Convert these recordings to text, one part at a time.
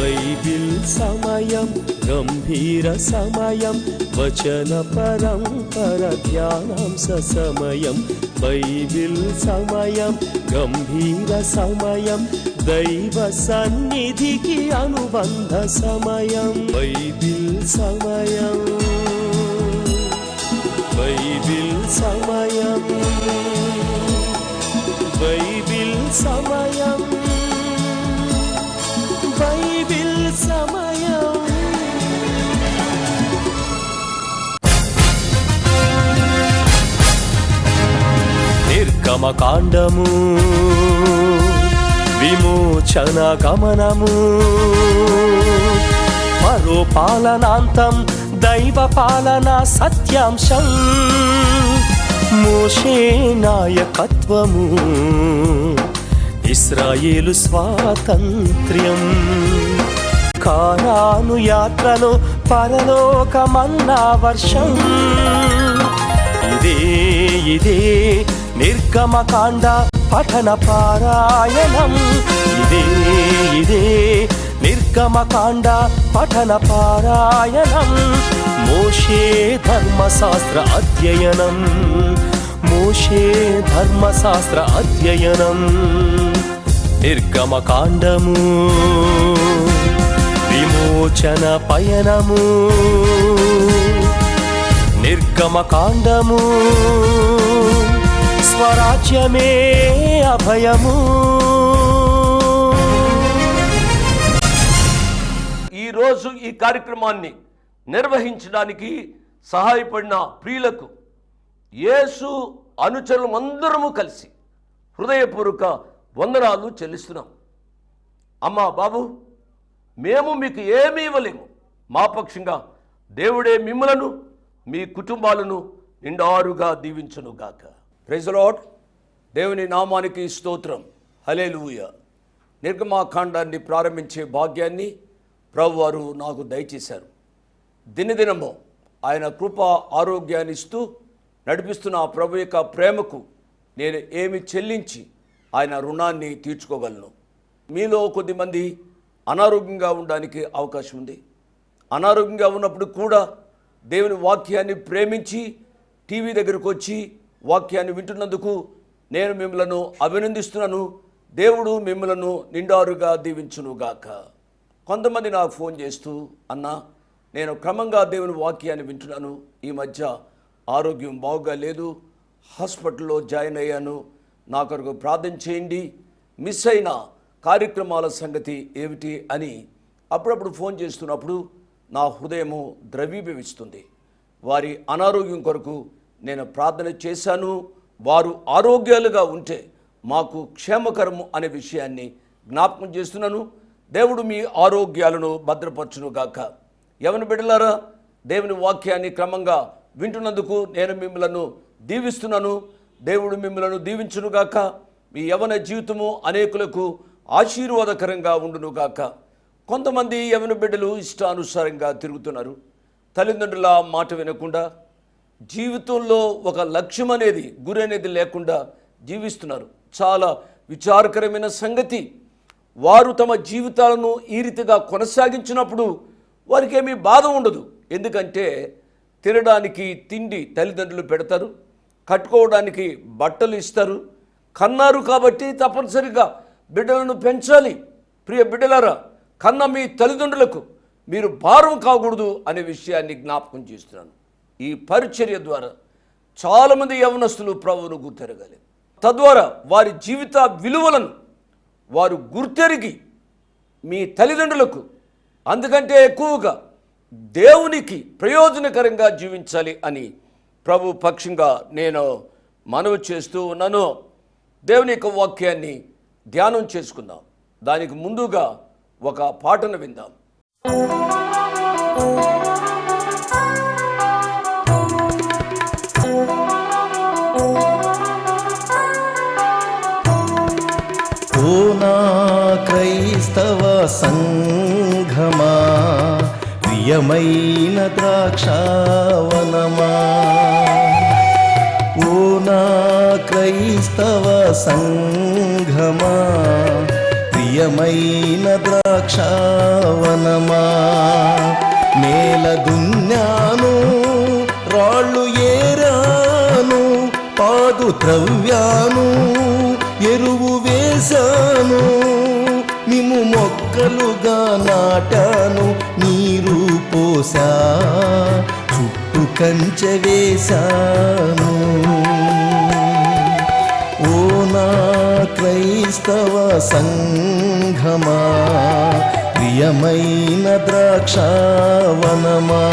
Bible సమయం గంభీర సమయం వచన పరంపర ధ్యానాంశ సమయం బైబిల్ సమయం గంభీర సమయం దైవ సన్నిధికి అనుబంధ సమయం బైబిల్ సమయం బైబిల్ సమయం బైబిల్ సమయం బైబిల్ సమయం. నిర్గమకాండము విమోచన గమనము పరో పాలనాంతం దైవ పాలన సత్యాంశం మోషే నాయకత్వము ఇశ్రాయేలు స్వాతంత్ర్యం కానాను యాత్రలో పరలోక మన్నా వర్షం ఇదే నిర్గమకాండ పఠన పారాయణం ఇదే నిర్గమకాండ పఠన పారాయణం మోషే ధర్మశాస్త్ర అధ్యయనం మోషే ధర్మశాస్త్ర అధ్యయనం నిర్గమకాండము విమోచన పయనము నిర్గమకాండము స్వరాజ్యమే అభయము. ఈరోజు ఈ కార్యక్రమాన్ని నిర్వహించడానికి సహాయపడిన ప్రియులకు యేసు అనుచరులు అందరము కలిసి హృదయపూర్వక వందనాలు చెల్లిస్తున్నాం. అమ్మా బాబు, మేము మీకు ఏమీ ఇవ్వలేము. మా పక్షంగా దేవుడే మిమ్మలను మీ కుటుంబాలను నిండారుగా దీవించునుగాక. Praise the Lord. దేవుని నామానికి స్తోత్రం. హల్లెలూయా. నిర్గమకాండాన్ని ప్రారంభించే భాగ్యాన్ని ప్రభువారు నాకు దయచేశారు. దినదినము ఆయన కృప ఆరోగ్యాన్ని ఇస్తూ నడిపిస్తున్న ఆ ప్రభు యొక్క ప్రేమకు నేను ఏమి చెల్లించి ఆయన రుణాన్ని తీర్చుకోగలను. మీలో కొద్దిమంది అనారోగ్యంగా ఉండడానికి అవకాశం ఉంది. అనారోగ్యంగా ఉన్నప్పుడు కూడా దేవుని వాక్యాన్ని ప్రేమించి టీవీ దగ్గరకు వచ్చి వాక్యాన్ని వింటున్నందుకు నేను మిమ్మలను అభినందిస్తున్నాను. దేవుడు మిమ్మలను నిండారుగా దీవించునుగాక. కొంతమంది నాకు ఫోన్ చేస్తూ, అన్నా నేను క్రమంగా దేవుని వాక్యాన్ని వింటున్నాను, ఈ మధ్య ఆరోగ్యం బాగుగా లేదు, హాస్పిటల్లో జాయిన్ అయ్యాను, నా కొరకు ప్రార్థన చేయండి, మిస్ అయిన కార్యక్రమాల సంగతి ఏమిటి అని అప్పుడప్పుడు ఫోన్ చేస్తున్నప్పుడు నా హృదయము ద్రవీభవిస్తుంది. వారి అనారోగ్యం కొరకు నేను ప్రార్థన చేశాను. వారు ఆరోగ్యాలుగా ఉంటే మాకు క్షేమకరము అనే విషయాన్ని జ్ఞాపకం చేస్తున్నాను. దేవుడు మీ ఆరోగ్యాలను భద్రపరచునుగాక. యవన బిడ్డలారా, దేవుని వాక్యాన్ని క్రమంగా వింటున్నందుకు నేను మిమ్మలను దీవిస్తున్నాను. దేవుడు మిమ్మలను దీవించునుగాక. మీ యవన జీవితము అనేకులకు ఆశీర్వాదకరంగా ఉండునుగాక. కొంతమంది యవన బిడ్డలు ఇష్టానుసారంగా తిరుగుతున్నారు. తల్లిదండ్రుల మాట వినకుండా జీవితంలో ఒక లక్ష్యం అనేది, గురి అనేది లేకుండా జీవిస్తున్నారు. చాలా విచారకరమైన సంగతి. వారు తమ జీవితాలను ఈ రీతిగా కొనసాగించినప్పుడు వారికి ఏమీ బాధ ఉండదు. ఎందుకంటే తినడానికి తిండి తల్లిదండ్రులు పెడతారు, కట్టుకోవడానికి బట్టలు ఇస్తారు, కన్నారు కాబట్టి తప్పనిసరిగా బిడ్డలను పెంచాలి. ప్రియ బిడ్డలారా, కన్న మీ తల్లిదండ్రులకు మీరు భారం కాకూడదు అనే విషయాన్ని జ్ఞాపకం చేస్తున్నాను. ఈ పరిచర్య ద్వారా చాలామంది యవనస్తులు ప్రభువును గుర్తెరగాలి. తద్వారా వారి జీవిత విలువలను వారు గుర్తెరిగి మీ తల్లిదండ్రులకు అందుకంటే ఎక్కువగా దేవునికి ప్రయోజనకరంగా జీవించాలి అని ప్రభు పక్షంగా నేను మనవి చేస్తూ ఉన్నాను. దేవుని యొక్క వాక్యాన్ని ధ్యానం చేసుకుందాం. దానికి ముందుగా ఒక పాటను విందాం. ఓ నా క్రైస్తవ సంఘమా, ప్రియమైన ద్రాక్షావనమా, ఓ నా క్రైస్తవ సంఘమా, ప్రియమైన ద్రాక్షావనమా. నేల దున్నాను, రాళ్ళు ఏరాను, పాదు త్రవ్యాను, ఎరువు వేశాను, నిన్ను మొక్కలుగా నాటాను, నీరు పోసా, చుట్టూ కంచె వేశాను. ఓ నా క్రైస్తవ సంఘమా, ప్రియమైన ద్రాక్షావనమా.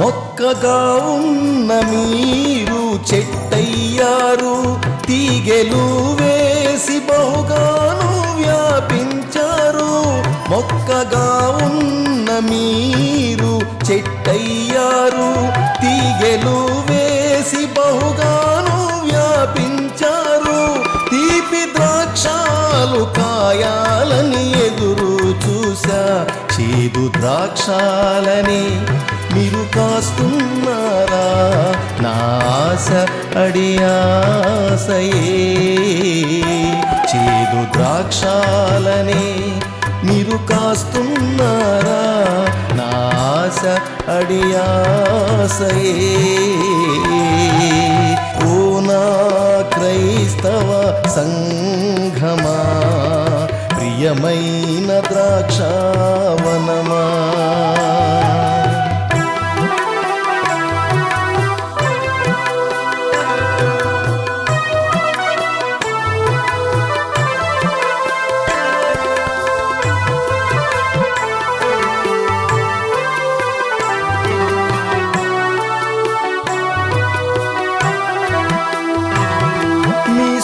మొక్కగా ఉన్న మీరు చెట్టయ్యారు, తీగెలు వేసి బహుగాను వ్యాపించారు. మొక్కగా ఉన్న మీరు చెట్టయ్యారు, తీగెలు వేసి బహుగాను వ్యాపించారు. తీపి ద్రాక్షాలు కాయాలని ఎదురు చూసా, చేదు ద్రాక్షాలని మీరు కాస్తున్నారా. నా ఆశ అడియాసయే, చేదు ద్రాక్షాలని మీరు కాస్తున్నారా. నా ఆశ అడియాసయే. ఓ నా క్రైస్తవ సంఘమా, ప్రియమైన ద్రాక్షావనమా.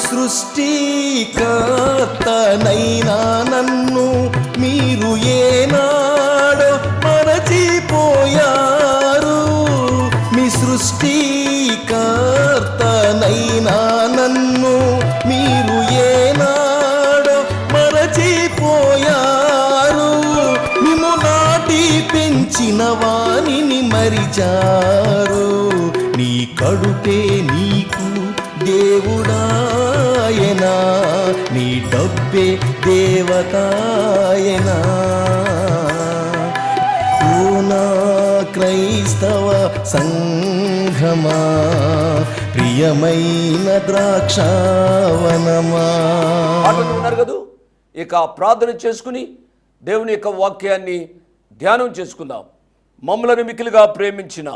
సృష్టికర్తనైనా నన్ను మీరు ఏనాడో మరచిపోయారు. మీ సృష్టికర్తనైనా నన్ను మీరు ఏనాడో మరచిపోయారు. మిమ్ము నాటి పెంచిన వానిని మరిచారు. నీ కడుపే నీకు దేవుడాయనా, నీ డబ్బే దేవతాయనా. ఓ నా క్రైస్తవ సంఘమా, ప్రియమైన ద్రాక్షావనమా. ఉన్నారు కదా, ఇక ప్రార్థన చేసుకుని దేవుని యొక్క వాక్యాన్ని ధ్యానం చేసుకుందాం. మమ్మలను మికిలిగా ప్రేమించిన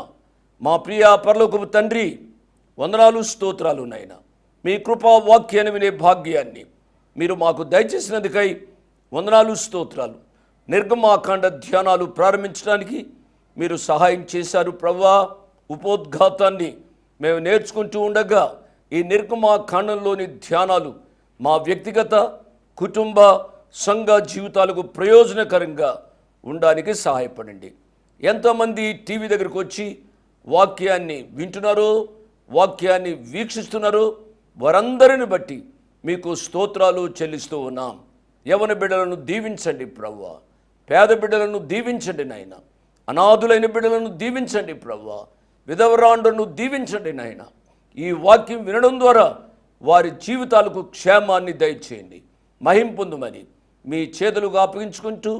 మా ప్రియ పరలోకపు తండ్రి, వందనాలు స్తోత్రాలు నాయన. మీ కృపా వాక్యాన్ని వినే భాగ్యాన్ని మీరు మాకు దయచేసినందుకై వందనాలు స్తోత్రాలు. నిర్గమాకాండ ధ్యానాలు ప్రారంభించడానికి మీరు సహాయం చేశారు ప్రభువా. ఉపోద్ఘాతాన్ని మేము నేర్చుకుంటూ ఉండగా ఈ నిర్గమాకాండంలోని ధ్యానాలు మా వ్యక్తిగత, కుటుంబ, సంఘ జీవితాలకు ప్రయోజనకరంగా ఉండడానికి సహాయపడండి. ఎంతోమంది టీవీ దగ్గరకు వచ్చి వాక్యాన్ని వింటున్నారో, వాక్యాన్ని వీక్షిస్తున్నారో వారందరిని బట్టి మీకు స్తోత్రాలు చెల్లిస్తూ ఉన్నాం. యవన బిడ్డలను దీవించండి ప్రభువా. పేద బిడ్డలను దీవించండి నాయన. అనాథులైన బిడ్డలను దీవించండి ప్రభువా. విధవరాండును దీవించండి నాయన. ఈ వాక్యం వినడం ద్వారా వారి జీవితాలకు క్షేమాన్ని దయచేయండి. మహిం పొందుమని మీ చేతులుగా అప్పగించుకుంటూ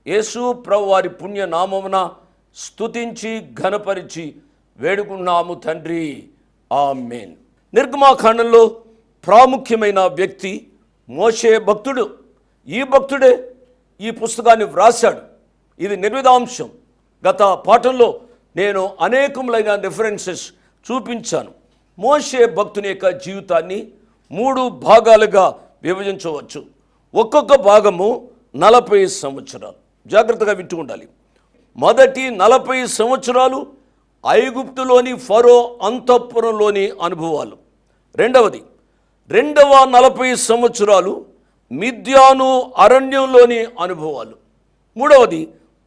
యేసు ప్రభు వారి పుణ్యనామమున స్తుతించి ఘనపరిచి వేడుకున్నాము తండ్రి, ఆమేన్. నిర్గమాకాండంలో ప్రాముఖ్యమైన వ్యక్తి మోషే భక్తుడు. ఈ భక్తుడే ఈ పుస్తకాన్ని వ్రాశాడు. ఇది నిర్విధాంశం. గత పాఠంలో నేను అనేకములైన రిఫరెన్సెస్ చూపించాను. మోషే భక్తుని యొక్క జీవితాన్ని 3 భాగాలుగా విభజించవచ్చు. ఒక్కొక్క భాగము 40 సంవత్సరాలు. జాగ్రత్తగా వింటూ ఉండాలి. మొదటి 40 సంవత్సరాలు ఐగుప్తులోని ఫరో అంతఃపురంలోని అనుభవాలు. రెండవ 40 సంవత్సరాలు మిద్యాను అరణ్యంలోని అనుభవాలు. మూడవది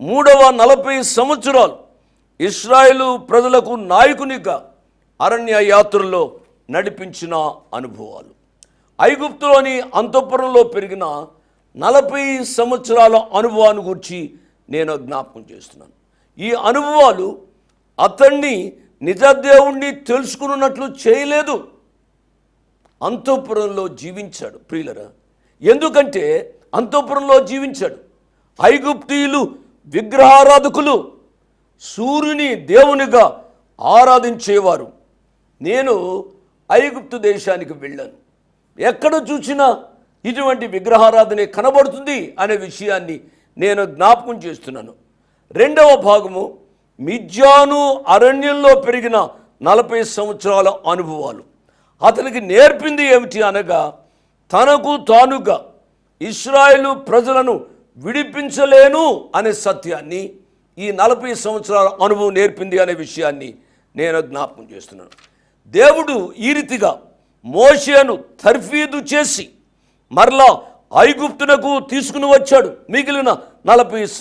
మూడవ 40 సంవత్సరాలు ఇశ్రాయేలు ప్రజలకు నాయకునిగా అరణ్య యాత్రలో నడిపించిన అనుభవాలు, ఐగుప్తులోని అంతఃపురంలో పెరిగిన 40 సంవత్సరాల అనుభవాన్ని గురించి నేను జ్ఞాపకం చేస్తున్నాను. ఈ అనుభవాలు అతన్ని నిజదేవుణ్ణి తెలుసుకున్నట్లు చేయలేదు. అంతఃపురంలో జీవించాడు ప్రియులరా. ఎందుకంటే అంతఃపురంలో జీవించాడు. ఐగుప్తీయులు విగ్రహారాధకులు, సూర్యుని దేవునిగా ఆరాధించేవారు. నేను ఐగుప్తు దేశానికి వెళ్ళాను. ఎక్కడ చూసినా ఇటువంటి విగ్రహారాధనే కనబడుతుంది అనే విషయాన్ని నేను జ్ఞాపకం చేస్తున్నాను. రెండవ భాగము మిద్యాను అరణ్యంలో పెరిగిన 40 సంవత్సరాల అనుభవాలు. అతనికి నేర్పింది ఏమిటి అనగా, తనకు తానుగా ఇశ్రాయేలు ప్రజలను విడిపించలేను అనే సత్యాన్ని ఈ 40 సంవత్సరాల అనుభవం నేర్పింది అనే విషయాన్ని నేను జ్ఞాపకం చేస్తున్నాను. దేవుడు ఈ రీతిగా మోషేను తర్ఫీదు చేసి మరలా ఐగుప్తునకు తీసుకుని వచ్చాడు. మిగిలిన 40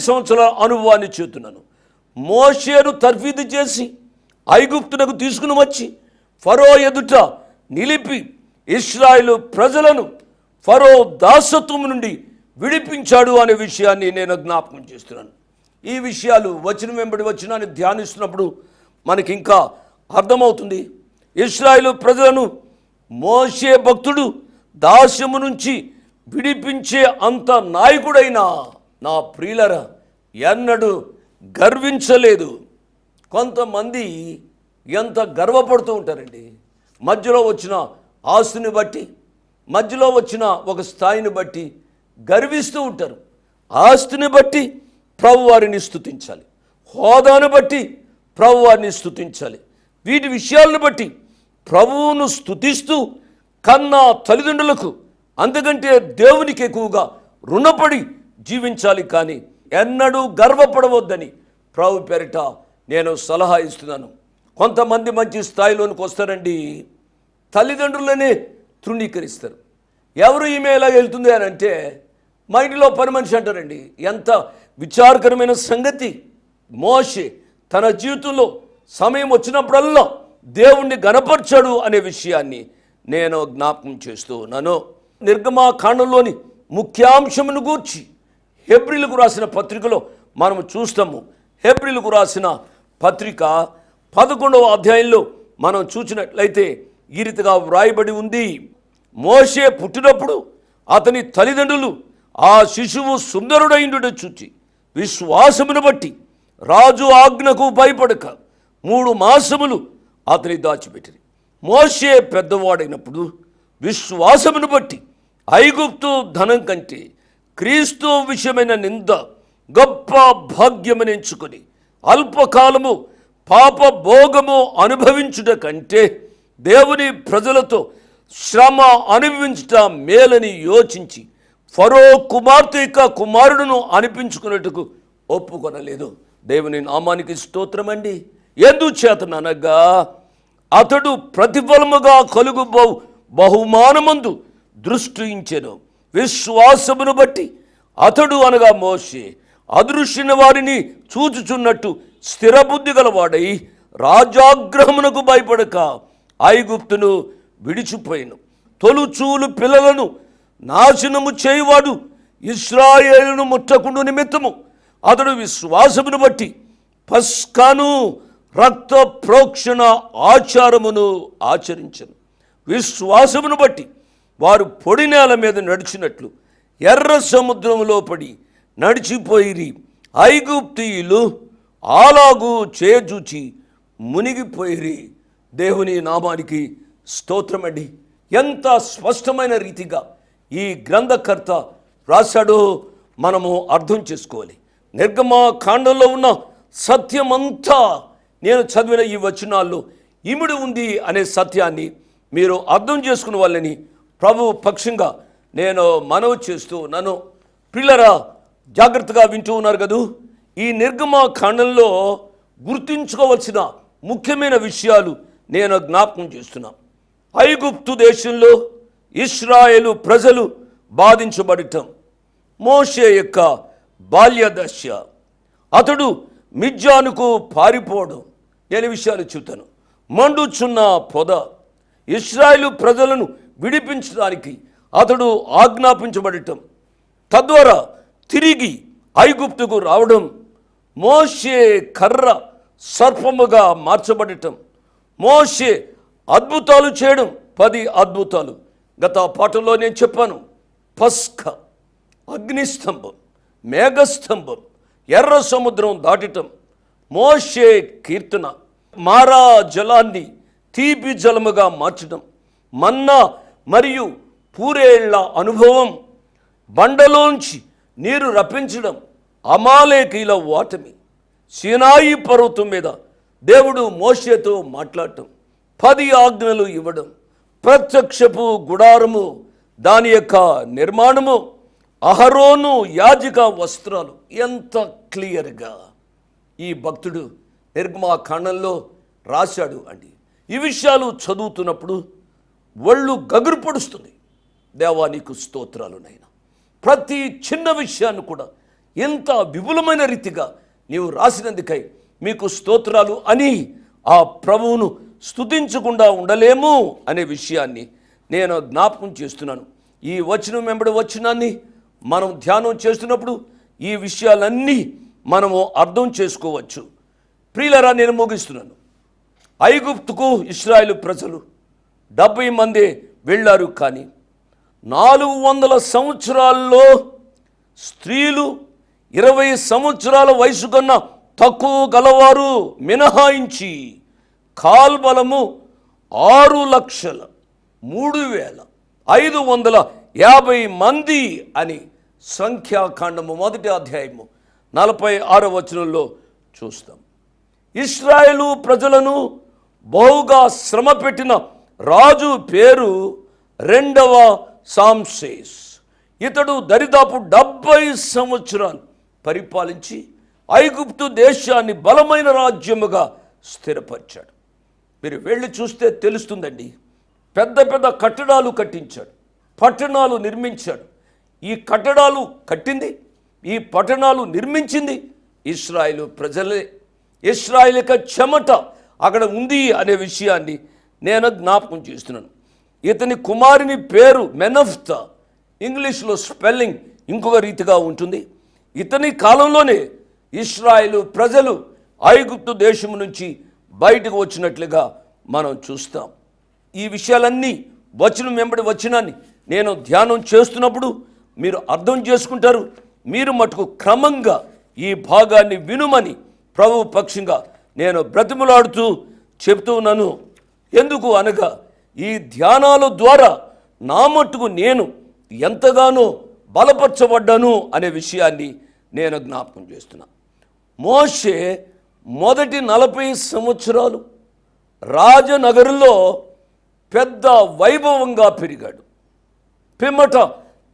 సంవత్సరాల అనుభవాన్ని చెబుతున్నాను. మోషేను తర్ఫీదు చేసి ఐగుప్తునకు తీసుకుని వచ్చి ఫరో ఎదుట నిలిపి ఇశ్రాయేలు ప్రజలను ఫరో దాసత్వం నుండి విడిపించాడు అనే విషయాన్ని నేను జ్ఞాపకం చేస్తున్నాను. ఈ విషయాలు వచనం వెంబడి వచనాన్ని ధ్యానిస్తున్నప్పుడు మనకి ఇంకా అర్థమవుతుంది. ఇశ్రాయేలు ప్రజలను మోషే భక్తుడు దాస్యము నుంచి విడిపించే అంత నాయకుడైన నా ప్రియులరా ఎన్నడూ గర్వించలేదు. కొంతమంది ఎంత గర్వపడుతూ ఉంటారండి. మధ్యలో వచ్చిన ఆస్తిని బట్టి, మధ్యలో వచ్చిన ఒక స్థాయిని బట్టి గర్విస్తూ ఉంటారు. ఆస్తిని బట్టి ప్రభువారిని స్తుతించాలి, హోదాను బట్టి ప్రభువారిని స్తుతించాలి. వీటి విషయాలను బట్టి ప్రభువును స్తుతిస్తూ కన్నా తల్లిదండ్రులకు అంతకంటే దేవునికి ఎక్కువగా రుణపడి జీవించాలి. కానీ ఎన్నడూ గర్వపడవద్దని ప్రభు పేరిట నేను సలహా ఇస్తున్నాను. కొంతమంది మంచి స్థాయిలోనికి వస్తారండి, తల్లిదండ్రులనే తృణీకరిస్తారు. ఎవరు ఈమె ఎలా వెళ్తుంది అని అంటే మా ఇంటిలో పని మనిషి అంటారండి. ఎంత విచారకరమైన సంగతి! మోషే తన జీవితంలో సమయం వచ్చినప్పుడల్లా దేవుణ్ణి గణపరచాడు అనే విషయాన్ని నేను జ్ఞాపకం చేస్తూ ఉన్నాను. నిర్గమాకాండంలోని ముఖ్యాంశమును గూర్చి హెబ్రీలకు రాసిన పత్రికలో మనం చూస్తాము. హెబ్రీలకు రాసిన పత్రిక 11వ అధ్యాయంలో మనం చూసినట్లయితే ఈ రీతిగా వ్రాయబడి ఉంది. మోషే పుట్టినప్పుడు అతని తల్లిదండ్రులు ఆ శిశువు సుందరుడైండుట చూచి విశ్వాసమును బట్టి రాజు ఆజ్ఞకు భయపడక 3 మాసములు అతని దాచిపెట్టిరి. మోషే పెద్దవాడైనప్పుడు విశ్వాసమును బట్టి ఐగుప్తు ధనం కంటే క్రీస్తు విషయమైన నింద గొప్ప భాగ్యమని ఎంచుకొని అల్పకాలము పాప భోగము అనుభవించుట కంటే దేవుని ప్రజలతో శ్రమ అనుభవించుట మేలని యోచించి ఫరో కుమార్తె యొక్క కుమారుడును అనిపించుకున్నట్టుకు ఒప్పుకొనలేదు. దేవుని నామానికి స్తోత్రమండి. ఎందుచేతననగా అతడు ప్రతిఫలముగా కలుగు బహుమానమందు దృష్టించెను. విశ్వాసమును బట్టి అతడు అనగా మోషే అదృశ్యన వారిని చూచుచున్నట్టు స్థిరబుద్ధి గలవాడై రాజాగ్రహమునకు భయపడక ఐగుప్తును విడిచిపోయిను. తొలుచూలు పిల్లలను నాశనము చేయువాడు ఇశ్రాయేలును ముట్టకుండు నిమిత్తము అతడు విశ్వాసమును బట్టి పస్కాను రక్త ప్రోక్షణ ఆచారమును ఆచరించను. విశ్వాసమును బట్టి వారు పొడి నేల మీద నడిచినట్లు ఎర్ర సముద్రములో పడి నడిచిపోయిరి. ఐగుప్తీయులు అలాగూ చేజూచి మునిగిపోయిరి. దేవుని నామానికి స్తోత్రమండి. ఎంత స్పష్టమైన రీతిగా ఈ గ్రంథకర్త రాశాడో మనము అర్థం చేసుకోవాలి. నిర్గమాకాండంలో ఉన్న సత్యమంతా నేను చదివిన ఈ వచనాల్లో ఇమిడి ఉంది అనే సత్యాన్ని మీరు అర్థం చేసుకున్న వాళ్ళని ప్రభు పక్షంగా నేను మనవి చేస్తూ ఉన్నాను. పిల్లరా జాగ్రత్తగా వింటూ ఉన్నారు కదూ. ఈ నిర్గమాకాండంలో గుర్తుంచుకోవాల్సిన ముఖ్యమైన విషయాలు నేను జ్ఞాపకం చేస్తున్నాను. ఐగుప్తు దేశంలో ఇశ్రాయేలు ప్రజలు బాధించబడటం, మోషే యొక్క బాల్యదశ, అతడు మిద్యానుకు పారిపోవడం, నేను విషయాలు చెబుతాను. మండుచున్న పొద, ఇశ్రాయేలు ప్రజలను విడిపించడానికి అతడు ఆజ్ఞాపించబడటం, తద్వారా తిరిగి ఐగుప్తుకు రావడం, మోషే కర్ర సర్పముగా మార్చబడటం, మోషే అద్భుతాలు చేయడం, 10 అద్భుతాలు. గత పాఠంలో నేను చెప్పాను. పస్క, అగ్నిస్తంభం, మేఘస్తంభం, ఎర్ర సముద్రం దాటటం, మోషే కీర్తన, మారా జలాన్ని తీపి జలముగా మార్చడం, మన్నా మరియు పూరేళ్ల అనుభవం, బండలోంచి నీరు రప్పించడం, అమాలేకీల ఓటమి, సీనాయి పర్వతం మీద దేవుడు మోషేతో మాట్లాడటం, 10 ఆజ్ఞలు ఇవ్వడం, ప్రత్యక్షపు గుడారము దాని యొక్క నిర్మాణము, అహరోను యాజక వస్త్రాలు. ఎంత క్లియర్గా ఈ భక్తుడు నిర్గమాకాండంలో రాశాడు అండి. ఈ విషయాలు చదువుతున్నప్పుడు ఒళ్ళు గగురు పడుస్తుంది. దేవా నీకు స్తోత్రాలు నైనా. ప్రతి చిన్న విషయాన్ని కూడా ఎంత విపులమైన రీతిగా నీవు రాసినందుకై మీకు స్తోత్రాలు అని ఆ ప్రభువును స్తుతించకుండా ఉండలేము అనే విషయాన్ని నేను జ్ఞాపకం చేస్తున్నాను. ఈ వచనం వెంబడి వచనాన్ని మనం ధ్యానం చేస్తున్నప్పుడు ఈ విషయాలన్నీ మనము అర్థం చేసుకోవచ్చు. ప్రియులరా, నేను ముగిస్తున్నాను. ఐగుప్తుకు ఇశ్రాయేలు ప్రజలు 70 మంది వెళ్ళారు. కానీ 400 సంవత్సరాల్లో స్త్రీలు 20 సంవత్సరాల వయసు కన్నా తక్కువ గలవారు మినహాయించి కాల్బలము 6,03,550 మంది అని సంఖ్యాకాండము 1వ అధ్యాయము 46వ వచనంలో చూస్తాం. ఇశ్రాయేలు ప్రజలను బహుగా శ్రమ పెట్టిన రాజు పేరు 2వ సామ్సేస్. ఇతడు దరిదాపు 70 సంవత్సరాలు పరిపాలించి ఐగుప్తు దేశాన్ని బలమైన రాజ్యముగా స్థిరపరిచాడు. మీరు వెళ్ళి చూస్తే తెలుస్తుందండి. పెద్ద పెద్ద కట్టడాలు కట్టించాడు, పట్టణాలు నిర్మించాడు. ఈ కట్టడాలు కట్టింది, ఈ పట్టణాలు నిర్మించింది ఇశ్రాయేలు ప్రజలే. ఇశ్రాయేలు యొక్క చెమట అక్కడ ఉంది అనే విషయాన్ని నేను జ్ఞాపకం చేస్తున్నాను. ఇతని కుమారుని పేరు మెనఫ్తా. ఇంగ్లీష్లో స్పెల్లింగ్ ఇంకొక రీతిగా ఉంటుంది. ఇతని కాలంలోనే ఇశ్రాయేలు ప్రజలు ఐగుప్తు దేశం నుంచి బయటకు వచ్చినట్లుగా మనం చూస్తాం. ఈ విషయాలన్నీ వచనం వెంబడి వచనాన్ని నేను ధ్యానం చేస్తున్నప్పుడు మీరు అర్థం చేసుకుంటారు. మీరు మటుకు క్రమంగా ఈ భాగాన్ని వినుమని ప్రభు పక్షంగా నేను బ్రతిమలాడుతూ చెప్తూ ఉన్నాను. ఎందుకు అనగా ఈ ధ్యానాల ద్వారా నా మట్టుకు నేను ఎంతగానో బలపరచబడ్డాను అనే విషయాన్ని నేను జ్ఞాపకం చేస్తున్నా. మోషే మొదటి 40 సంవత్సరాలు రాజనగరులో పెద్ద వైభవంగా పెరిగాడు. పిమ్మట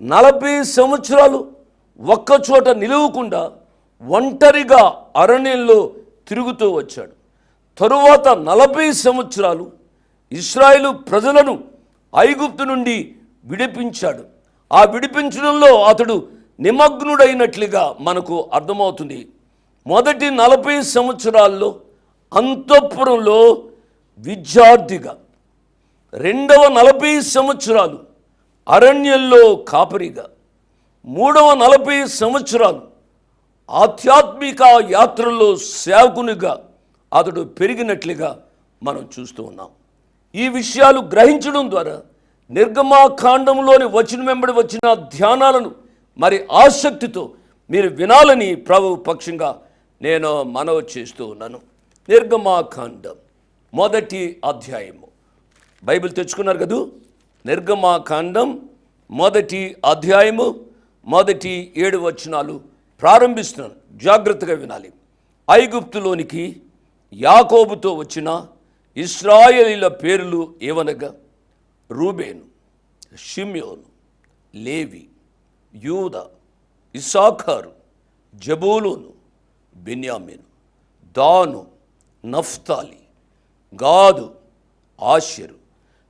40 సంవత్సరాలు ఒక్కచోట నిలవకుండా ఒంటరిగా అరణ్యంలో తిరుగుతూ వచ్చాడు. తరువాత 40 సంవత్సరాలు ఇశ్రాయేలు ప్రజలను ఐగుప్తు నుండి విడిపించాడు. ఆ విడిపించడంలో అతడు నిమగ్నుడైనట్లుగా మనకు అర్థమవుతుంది. మొదటి 40 సంవత్సరాల్లో అంతఃపురంలో విద్యార్థిగా, రెండవ 40 సంవత్సరాలు అరణ్యంలో కాపరిగా, మూడవ 40 సంవత్సరాలు ఆధ్యాత్మిక యాత్రల్లో సేవకునిగా అతడు పెరిగినట్లుగా మనం చూస్తూ ఉన్నాం. ఈ విషయాలు గ్రహించడం ద్వారా నిర్గమాకాండంలోని వచనం వెంబడి వచ్చిన ధ్యానాలను మరి ఆసక్తితో మీరు వినాలని ప్రభు పక్షంగా నేను మనవి చేస్తూ ఉన్నాను. నిర్గమాకాండం 1వ అధ్యాయము. బైబిల్ తెచ్చుకున్నారు కదూ? నిర్గమాకాండం 1వ అధ్యాయము 1-7 వచనాలు ప్రారంభిస్తున్నాను. జాగ్రత్తగా వినాలి. ఐగుప్తులోనికి యాకోబుతో వచ్చిన ఇశ్రాయేలీల పేర్లు ఏవనగా రూబేను, షిమ్యోను, లేవి, యూదా, ఇస్సాకారు, జబూలూను, బెన్యామీను, దాను, నఫ్తాలి, గాదు, ఆషెరు.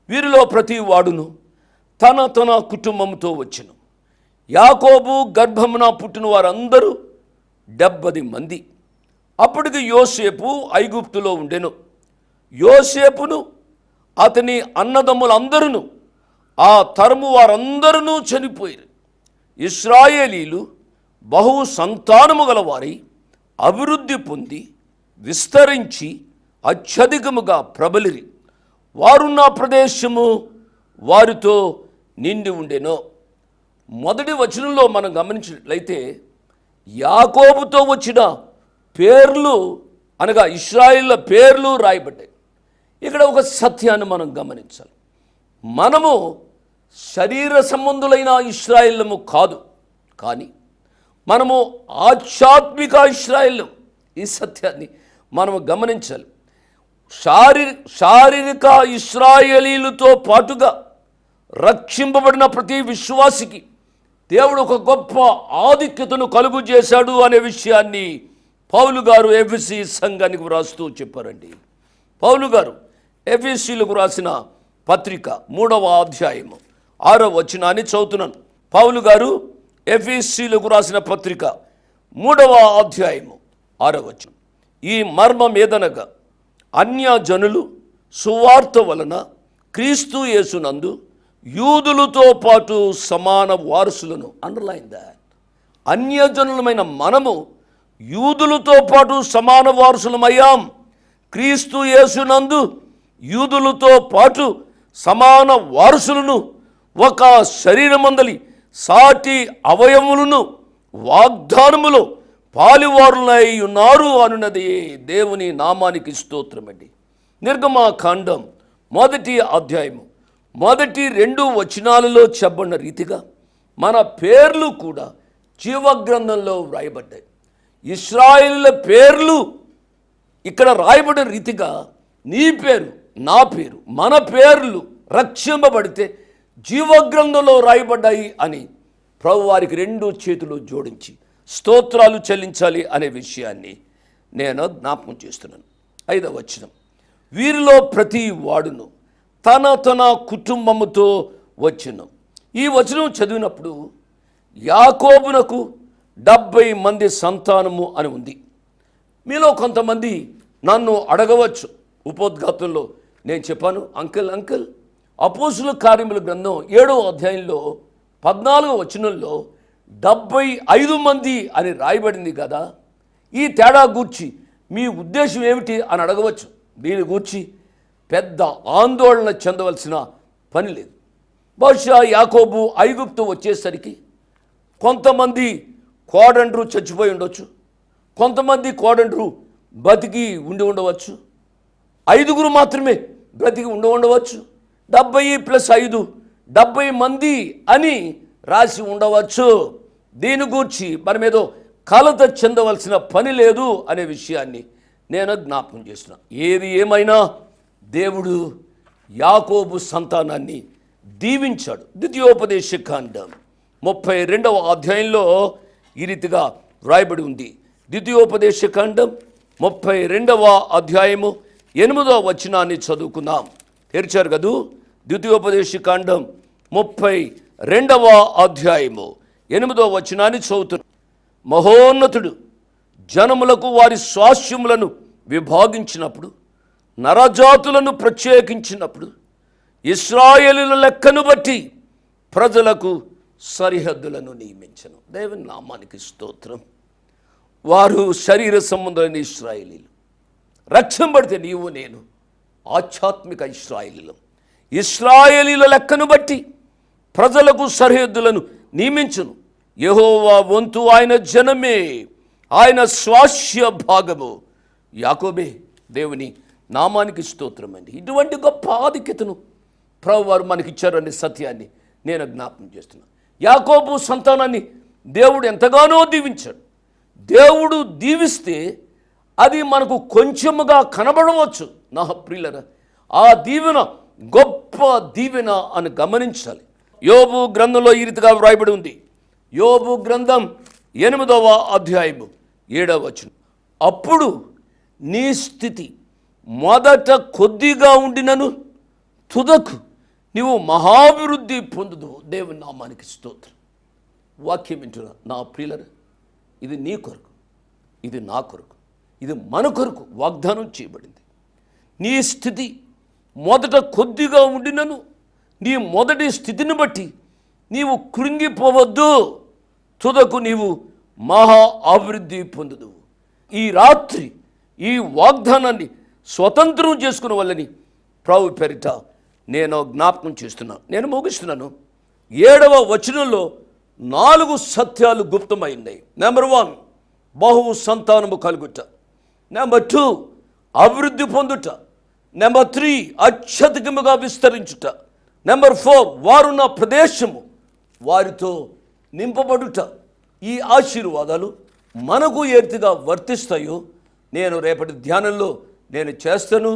వీరిలో ప్రతి వాడును తన తన కుటుంబంతో వచ్చెను. యాకోబు గర్భమున పుట్టిన వారందరూ 70 మంది. అప్పటికి యోసేపు ఐగుప్తులో ఉండెను. యోసేపును అతని అన్నదమ్ములందరూ ఆ తరము వారందరూ చనిపోయారు. ఇశ్రాయేలీలు బహు సంతానము గలవారై అభివృద్ధి పొంది విస్తరించి అత్యధికముగా ప్రబలిరి. వారున్న ప్రదేశము వారితో నిండి ఉండెను. మొదటి వచనంలో మనం గమనించినట్లయితే యాకోబుతో వచ్చిన పేర్లు అనగా ఇశ్రాయేళ్ల పేర్లు రాయబడ్డాయి. ఇక్కడ ఒక సత్యాన్ని మనం గమనించాలి. మనము శరీర సంబంధులైన ఇశ్రాయేళ్లము కాదు, కానీ మనము ఆధ్యాత్మిక ఇశ్రాయేళ్లం. ఈ సత్యాన్ని మనము గమనించాలి. శారీరక ఇశ్రాయేలీలతో పాటుగా రక్షింపబడిన ప్రతి విశ్వాసికి దేవుడు ఒక గొప్ప ఆధిక్యతను కలుగు చేశాడు అనే విషయాన్ని పౌలు గారు ఎఫెసీ సంఘానికి వ్రాస్తూ చెప్పారండి. పౌలు గారు ఎఫెసీలకు రాసిన పత్రిక 3వ అధ్యాయము 6వ వచనాన్ని చదువుతున్నాను. పౌలు గారు ఎఫెసీలకు రాసిన పత్రిక 3వ అధ్యాయము 6వ వచనం. ఈ మర్మం ఏదనగా అన్యజనులు సువార్త వలన క్రీస్తు యేసునందు యూదులతో పాటు సమాన వారసులను. Underline that. అన్యజనులమైన మనము యూదులతో పాటు సమాన వారసులమయ్యాం. క్రీస్తు యేసునందు యూదులతో పాటు సమాన వారసులను, ఒక శరీరమందలి సాటి అవయములను వాగ్దానములో పాలివారులై ఉన్నారు అనున్నది దేవుని నామానికి స్తోత్రమండి. నిర్గమాకాండం 1వ అధ్యాయము 1-2 వచనాలలో చెప్పబడిన రీతిగా మన పేర్లు కూడా జీవగ్రంథంలో వ్రాయబడ్డాయి. ఇశ్రాయేలుల పేర్లు ఇక్కడ రాయబడిన రీతిగా నీ పేరు, నా పేరు, మన పేర్లు రక్షింపబడితే జీవగ్రంథంలో రాయబడ్డాయి అని ప్రభు వారికి 2 చేతులు జోడించి స్తోత్రాలు చెల్లించాలి అనే విషయాన్ని నేను జ్ఞాపకం చేస్తున్నాను. 5వ వచనం. వీరిలో ప్రతి వాడును తన తన కుటుంబముతో వచ్చును. ఈ వచనం చదివినప్పుడు యాకోబునకు 70 మంది సంతానము అని ఉంది. మీలో కొంతమంది నన్ను అడగవచ్చు, ఉపోద్ఘాతంలో నేను చెప్పాను, అంకుల్ అపోస్తుల కార్యముల గ్రంథం 7వ అధ్యాయంలో 14వ వచనంలో 75 మంది అని రాయబడింది కదా, ఈ తేడా గూర్చి మీ ఉద్దేశం ఏమిటి అని అడగవచ్చు. దీని గూర్చి పెద్ద ఆందోళన చెందవలసిన పని లేదు. బహుశా యాకోబు ఐగుప్తు వచ్చేసరికి కొంతమంది కోడండ్రు చచ్చిపోయి ఉండవచ్చు, కొంతమంది కోడండ్రు బతికి ఉండి ఉండవచ్చు, 5 మాత్రమే బ్రతికి ఉండవచ్చు. 70 + 5 70 మంది అని రాసి ఉండవచ్చు. దీని గూర్చి మనమేదో కలత చెందవలసిన పని లేదు అనే విషయాన్ని నేను జ్ఞాపకం చేస్తున్నా. ఏది ఏమైనా దేవుడు యాకోబు సంతానాన్ని దీవించాడు. ద్వితీయోపదేశకాండం 32వ అధ్యాయంలో ఈ రీతిగా వ్రాయబడి ఉంది. ద్వితీయోపదేశకాండం 32వ అధ్యాయము 8వ వచనాన్ని చదువుకుందాం. తెరిచారు కదూ? ద్వితీయోపదేశకాండం 32వ అధ్యాయము 8వ వచనాన్ని చదువుతున్నాం. మహోన్నతుడు జనములకు వారి స్వాస్యములను విభాగించినప్పుడు, నరజాతులను ప్రత్యేకించినప్పుడు, ఇశ్రాయేలుల లెక్కను బట్టి ప్రజలకు సరిహద్దులను నియమించను. దేవుని నామానికి స్తోత్రం. వారు శరీర సంబంధమైన ఇశ్రాయేలీలు. రక్షింపడితే నీవు నేను ఆధ్యాత్మిక ఇశ్రాయేలీలం. ఇశ్రాయేలీల లెక్కను బట్టి ప్రజలకు సరిహద్దులను నియమించును. యెహోవా వంతు ఆయన జనమే, ఆయన స్వాస్య భాగము యాకోబే. దేవుని నామానికి స్తోత్రం అండి. ఇటువంటి గొప్ప ఆధిక్యతను ప్రభువారు మనకిచ్చారనే సత్యాన్ని నేను జ్ఞాపకం చేస్తున్నాను. యాకోబు సంతానాన్ని దేవుడు ఎంతగానో దీవించాడు. దేవుడు దీవిస్తే అది మనకు కొంచెముగా కనబడవచ్చు. నా ప్రియులరా, ఆ దీవెన గొప్ప దీవెన అని గమనించాలి. యోబు గ్రంథంలో ఈ రీతిగా వ్రాయబడి ఉంది. యోబు గ్రంథం 8వ అధ్యాయము 7వ వచనం. అప్పుడు నీ స్థితి మొదట కొద్దిగా ఉండినను తుదకు నీవు మహాభివృద్ధి పొందుదు. దేవుని నామానికి స్తోత్రం. వాక్యం వింటున్నా నా ప్రియులరా, ఇది నీ కొరకు, ఇది నా కొరకు, ఇది మన కొరకు వాగ్దానం చేయబడింది. నీ స్థితి మొదట కొద్దిగా ఉండినను నీ మొదటి స్థితిని బట్టి నీవు కృంగిపోవద్దు, తుదకు నీవు మహా అభివృద్ధి పొందుదువు. ఈ రాత్రి ఈ వాగ్దానాన్ని స్వతంత్రం చేసుకున్న వాళ్ళని ప్రభు పేరిట నేను జ్ఞాపకం చేస్తున్నాను. నేను ముగిస్తున్నాను. 7వ వచనంలో 4 సత్యాలు గుప్తమైనాయి. నెంబర్ 1, బహు సంతానము కలుగుట. నెంబర్ 2, అభివృద్ధి పొందుట. నెంబర్ 3, అత్యధికముగా విస్తరించుట. నెంబర్ 4, వారున్న ప్రదేశము వారితో నింపబడుట. ఈ ఆశీర్వాదాలు మనకు ఏర్తిగా వర్తిస్తాయో నేను రేపటి ధ్యానంలో నేను చేస్తాను.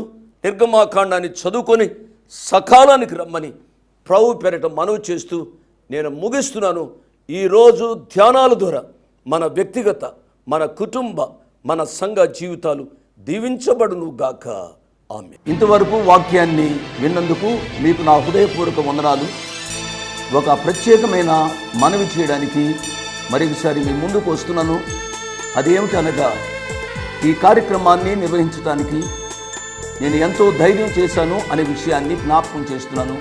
నిర్గమాకాండాన్ని చదువుకొని సకాలానికి రమ్మని ప్రభు పేరిట మనవి చేస్తూ నేను ముగిస్తున్నాను. ఈరోజు ధ్యానాల ద్వారా మన వ్యక్తిగత, మన కుటుంబ, మన సంఘ జీవితాలు దీవించబడును గాక. ఆమేన్. ఇంతవరకు వాక్యాన్ని విన్నందుకు మీకు నా హృదయపూర్వక వందనాలు. ఒక ప్రత్యేకమైన మనవి చేయడానికి మరొకసారి మీ ముందుకు వస్తున్నాను. అదేమిటనగా, ఈ కార్యక్రమాన్ని నిర్వహించడానికి నేను ఎంతో ధైర్యం చేశాను అనే విషయాన్ని జ్ఞాపకం చేస్తున్నాను.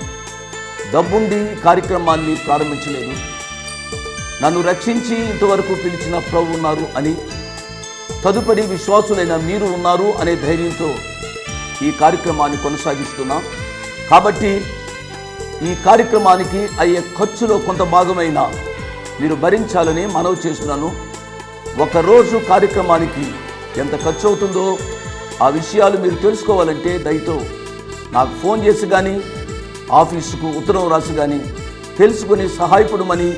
డబ్బుండి కార్యక్రమాన్ని ప్రారంభించలేదు. నన్ను రక్షించి ఇంతవరకు పిలిచిన ప్రభు ఉన్నారు అని, తదుపరి విశ్వాసులైన మీరు ఉన్నారు అనే ధైర్యంతో ఈ కార్యక్రమాన్ని కొనసాగిస్తున్నాం. కాబట్టి ఈ కార్యక్రమానికి అయ్యే ఖర్చులో కొంత భాగమైన మీరు భరించాలని మనవి చేస్తున్నాను. ఒకరోజు కార్యక్రమానికి ఎంత ఖర్చు అవుతుందో ఆ విషయాలు మీరు తెలుసుకోవాలంటే దయతో నాకు ఫోన్ చేసి కానీ, ఆఫీసుకు ఉత్తరం రాసి కానీ తెలుసుకుని సహాయపడమని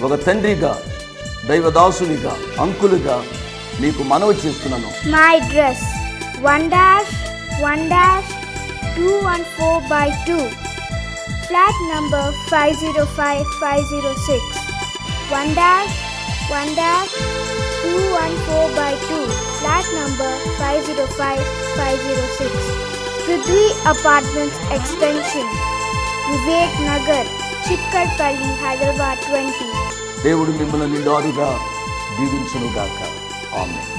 ఒక తండ్రిగా, దైవదాసునిగా, అంకులుగా మీకు మనవి చేస్తున్నాను. My address 1-1-214/2, flat number 505506. 1-1-214/2, flat number 505506. Prithvi Apartments Extension, Vivek Nagar, Chikkarpalli, Hyderabad 20. దేవుడు మిమ్మల్ని నిండారుగా దీవించును గాక. ఆమేన్.